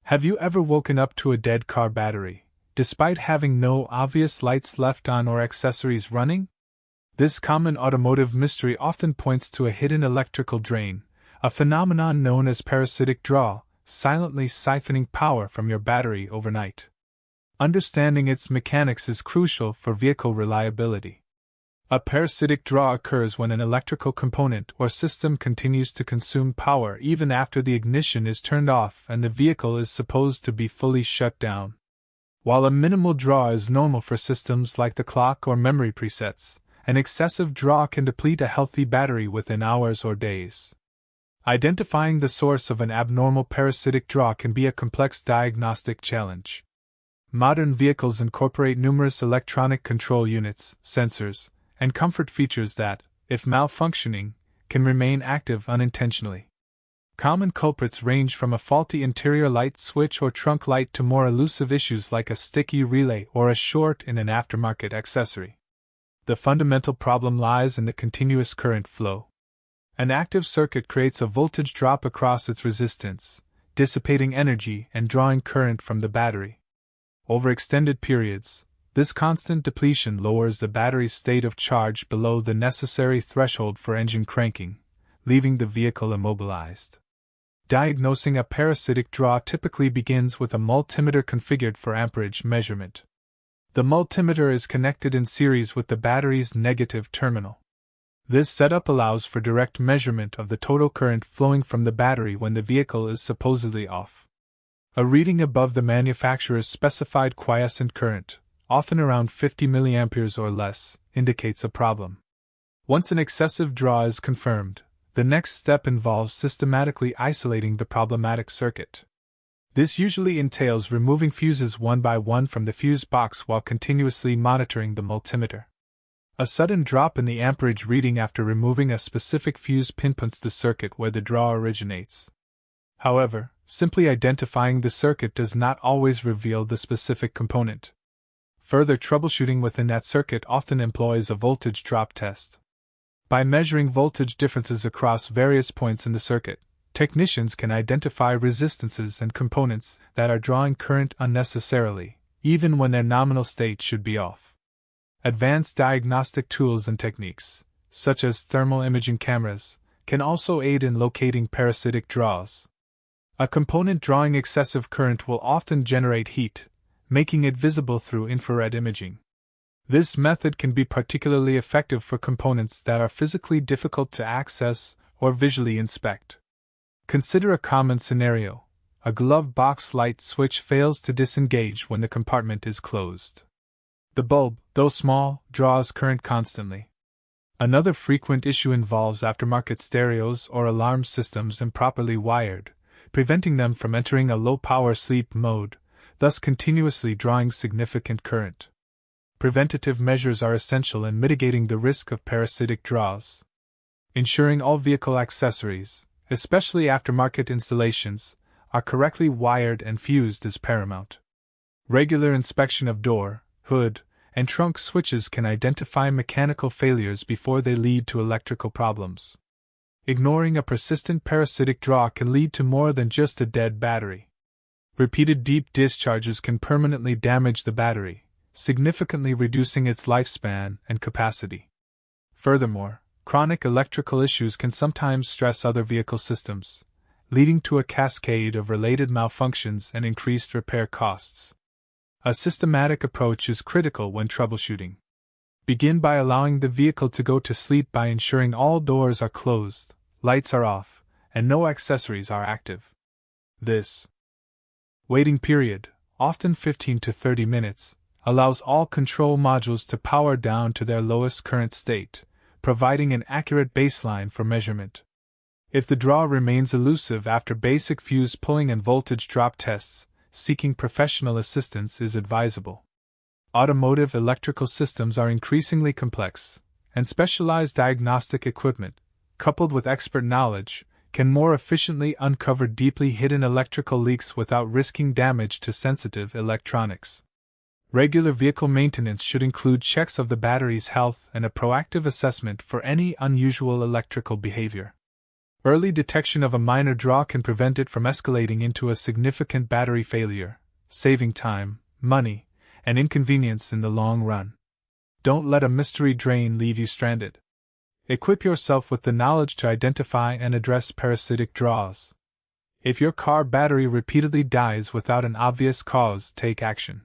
Have you ever woken up to a dead car battery, despite having no obvious lights left on or accessories running? This common automotive mystery often points to a hidden electrical drain, a phenomenon known as parasitic draw, silently siphoning power from your battery overnight. Understanding its mechanics is crucial for vehicle reliability. A parasitic draw occurs when an electrical component or system continues to consume power even after the ignition is turned off and the vehicle is supposed to be fully shut down. While a minimal draw is normal for systems like the clock or memory presets, an excessive draw can deplete a healthy battery within hours or days. Identifying the source of an abnormal parasitic draw can be a complex diagnostic challenge. Modern vehicles incorporate numerous electronic control units, sensors, and comfort features that, if malfunctioning, can remain active unintentionally. Common culprits range from a faulty interior light switch or trunk light to more elusive issues like a sticky relay or a short in an aftermarket accessory. The fundamental problem lies in the continuous current flow. An active circuit creates a voltage drop across its resistance, dissipating energy and drawing current from the battery. Over extended periods, this constant depletion lowers the battery's state of charge below the necessary threshold for engine cranking, leaving the vehicle immobilized. Diagnosing a parasitic draw typically begins with a multimeter configured for amperage measurement. The multimeter is connected in series with the battery's negative terminal. This setup allows for direct measurement of the total current flowing from the battery when the vehicle is supposedly off. A reading above the manufacturer's specified quiescent current, often around 50 mA or less, indicates a problem. Once an excessive draw is confirmed, the next step involves systematically isolating the problematic circuit. This usually entails removing fuses one by one from the fuse box while continuously monitoring the multimeter. A sudden drop in the amperage reading after removing a specific fuse pinpoints the circuit where the draw originates. However, simply identifying the circuit does not always reveal the specific component. Further troubleshooting within that circuit often employs a voltage drop test. By measuring voltage differences across various points in the circuit, technicians can identify resistances and components that are drawing current unnecessarily, even when their nominal state should be off. Advanced diagnostic tools and techniques, such as thermal imaging cameras, can also aid in locating parasitic draws. A component drawing excessive current will often generate heat, making it visible through infrared imaging. This method can be particularly effective for components that are physically difficult to access or visually inspect. Consider a common scenario: a glove box light switch fails to disengage when the compartment is closed. The bulb, though small, draws current constantly. Another frequent issue involves aftermarket stereos or alarm systems improperly wired, preventing them from entering a low-power sleep mode, thus continuously drawing significant current. Preventative measures are essential in mitigating the risk of parasitic draws. Ensuring all vehicle accessories, especially aftermarket installations, are correctly wired and fused is paramount. Regular inspection of door, hood, and trunk switches can identify mechanical failures before they lead to electrical problems. Ignoring a persistent parasitic draw can lead to more than just a dead battery. Repeated deep discharges can permanently damage the battery, significantly reducing its lifespan and capacity. Furthermore, chronic electrical issues can sometimes stress other vehicle systems, leading to a cascade of related malfunctions and increased repair costs. A systematic approach is critical when troubleshooting. Begin by allowing the vehicle to go to sleep by ensuring all doors are closed, lights are off, and no accessories are active. This waiting period, often 15 to 30 minutes, allows all control modules to power down to their lowest current state, providing an accurate baseline for measurement. If the draw remains elusive after basic fuse pulling and voltage drop tests, seeking professional assistance is advisable. Automotive electrical systems are increasingly complex, and specialized diagnostic equipment, coupled with expert knowledge, can more efficiently uncover deeply hidden electrical leaks without risking damage to sensitive electronics. Regular vehicle maintenance should include checks of the battery's health and a proactive assessment for any unusual electrical behavior. Early detection of a minor draw can prevent it from escalating into a significant battery failure, saving time, money, and inconvenience in the long run. Don't let a mystery drain leave you stranded. Equip yourself with the knowledge to identify and address parasitic draws. If your car battery repeatedly dies without an obvious cause, take action.